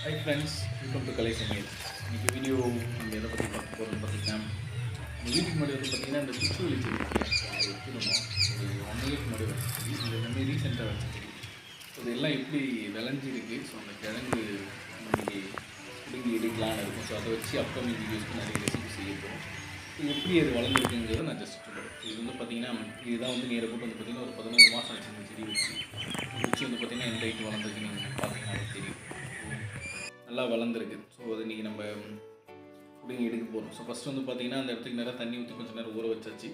Hi friends, welcome to Kalai Samaiyal. இன்னைக்கு video நம்ம எதை பற்றி பார்க்க போகிறோம்னு பார்த்தீங்கன்னா நம்ம வீட்டுக்கு முன்னாடி வந்து பார்த்தீங்கன்னா இந்த குச்சிவெளி செடி அது வச்சுருந்தோம். ஒரு 1 இயர்க்கு முன்னாடி வச்ச செடி, இது எல்லாமே ரீசெண்டாக வச்ச செடி. ஸோ இதெல்லாம் எப்படி விளைஞ்சிருக்கு, ஸோ அந்த கிழங்கு இன்னைக்கு பிடுங்கி எடுக்கலான்னு இருக்கும். ஸோ அதை வச்சு அப்கமிங் வீடியோஸ்க்கு நிறைய ரெசிபி செய்ய போகிறோம். ஸோ எப்படி அது வளர்ந்துருக்குங்கிறத நான் ஜஸ்ட் சொல்கிறேன். இது வந்து பார்த்தீங்கன்னா இதுதான் வந்து நேர போட்டு வந்து பார்த்தீங்கன்னா ஒரு 11 மாதம் ஆச்சு இந்த செடி வச்சு. குச்சி வந்து பார்த்தீங்கன்னா எந்த ஹைட் வளர்ந்துருக்கு நீங்கள் பார்த்தீங்கன்னா தெரியும். நல்லா வளர்ந்துருக்கு. ஸோ அது இன்றைக்கி நம்ம பிடுங்கி எடுக்க போகிறோம். ஸோ ஃபஸ்ட்டு வந்து பார்த்திங்கன்னா அந்த இடத்துக்கு நேரம் தண்ணி ஊற்றி கொஞ்சம் நேரம் ஊற வச்சாச்சு.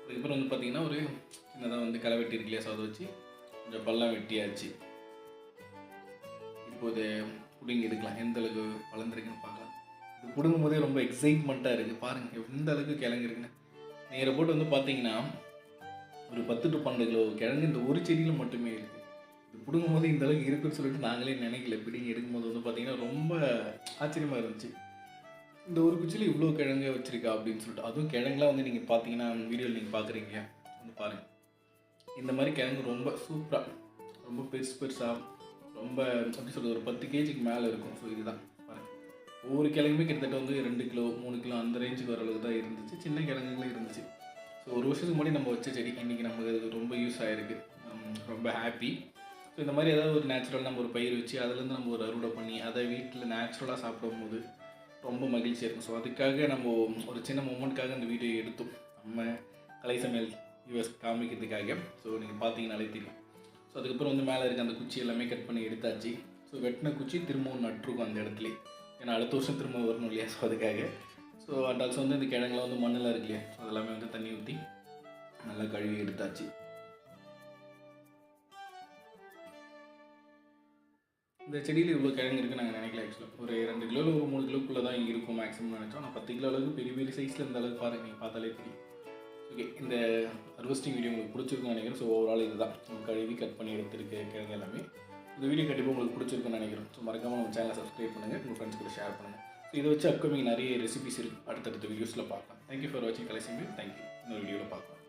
அதுக்கப்புறம் வந்து பார்த்திங்கன்னா ஒரு சின்னதாக வந்து களை வெட்டி இருக்கு இல்லையா, ஸோ அதை வச்சு கொஞ்சம் பள்ளம் வெட்டியாச்சு. இப்போ இதை பிடுங்கி எடுக்கலாம். எந்த அளவுக்கு வளர்ந்துருக்குன்னு பார்க்கலாம். இது பிடுங்கும் போதே ரொம்ப எக்ஸைட்மெண்ட்டாக இருக்குது. பாருங்கள் எந்த அளவுக்கு கிழங்கு இருக்குன்னு. நேர போட்டு வந்து பார்த்திங்கன்னா ஒரு 10 to 12 கிலோ கிழங்கு இந்த ஒரு செடியில் மட்டுமே இருக்குது. இது பிடுங்கும் போது இந்த அளவுக்கு இருக்குன்னு சொல்லிட்டு நாங்களே நினைக்கல. பிடுங்கி எடுக்கும்போது வந்து பார்த்திங்கன்னா ரொம்ப ஆச்சரியமாக இருந்துச்சு. இந்த ஒரு குச்சியில் இவ்வளோ கிழங்கு வச்சுருக்கா அப்படின்னு சொல்லிட்டு. அதுவும் கிழங்குலாம் வந்து நீங்கள் பார்த்தீங்கன்னா வீடியோவில் நீங்கள் பார்க்குறீங்க வந்து பாருங்கள். இந்த மாதிரி கிழங்கு ரொம்ப சூப்பராக, ரொம்ப பெருசாக, ரொம்ப எப்படி சொல்கிறது, ஒரு 10 கேஜிக்கு மேலே இருக்கும். ஸோ இதுதான் பாருங்கள். ஒவ்வொரு கிழங்குமே கிட்டத்தட்ட வந்து 2 கிலோ 3 கிலோ அந்த ரேஞ்சுக்கு வர அளவுக்கு தான் இருந்துச்சு. சின்ன கிழங்குகளும் இருந்துச்சு. ஸோ ஒரு வருஷத்துக்கு முன்னாடி நம்ம வச்ச செடி இன்றைக்கி நமக்கு ரொம்ப யூஸ் ஆகிருக்கு. ரொம்ப ஹாப்பி. ஸோ இந்த மாதிரி ஏதாவது ஒரு நேச்சுரல் நம்ம ஒரு பயிர் வச்சு அதுலேருந்து நம்ம ஒரு அறுவடை பண்ணி அதை வீட்டில் நேச்சுரலாக சாப்பிடும்போது ரொம்ப மகிழ்ச்சியாக இருக்கும். ஸோ அதுக்காக நம்ம ஒரு சின்ன மூமெண்ட்காக அந்த வீடியோ எடுத்தோம். நம்ம கலை சமையல் யூஎஸ் காமிக்கிறதுக்காக. ஸோ நீங்கள் பார்த்தீங்கனாலே தெரியும். ஸோ அதுக்கப்புறம் வந்து மேலே இருக்க அந்த குச்சி எல்லாமே கட் பண்ணி எடுத்தாச்சு. ஸோ வெட்டின குச்சி திரும்பவும் நட்டுருக்கும் அந்த இடத்துல. ஏன்னா அடுத்த வருஷம் திரும்ப வரணும் இல்லையா, ஸோ அதுக்காக. ஸோ அண்ட் ஆல்சோ வந்து இந்த கிழங்குல வந்து மண்ணெல்லாம் இருக்கு இல்லையா, ஸோ அதெல்லாமே வந்து தண்ணி ஊற்றி நல்லா கழுவி எடுத்தாச்சு. இந்த செடியில் இவ்வளோ கிழங்கு இருக்குது நாங்கள் நினைக்கல. ஆக்சுவலாக ஒரு 2 கிலோ ஒரு 3 கிலோக்குள்ளே தான் இருக்கும் மேக்ஸிமம் நினச்சோம். நான் 10 கிலோ அளவுக்கு பெரிய பெரிய சைஸில் இந்த அளவுக்கு பாருங்கள், நீங்கள் பார்த்தாலே தெரியும். ஓகே, இந்த ஹார்வெஸ்டிங் வீடியோ உங்களுக்கு பிடிச்சிருக்குன்னு நினைக்கிறேன். ஸோ ஓவரால் இதுதான் கழுவி கட் பண்ணி எடுத்துருக்க கிழங்கு எல்லாமே. இந்த வீடியோ கண்டிப்பாக உங்களுக்கு பிடிச்சிருக்குன்னு நினைக்கிறேன். ஸோ மறக்காமல் நம்ம சேனலை சப்ஸ்கிரைப் பண்ணுங்கள், உங்கள் ஃப்ரெண்ட்ஸ் கூட ஷேர் பண்ணுங்கள். ஸோ இதை வச்சு அப்கமிங் நிறைய ரெசிபிஸ் இருக்குது, அடுத்தடுத்த வீடியோஸில் பார்க்கலாம். தேங்க்யூ ஃபார் வாட்சிங் கலை சமையல். தேங்க்யூ. இன்னொரு வீடியோவில் பார்க்கலாம்.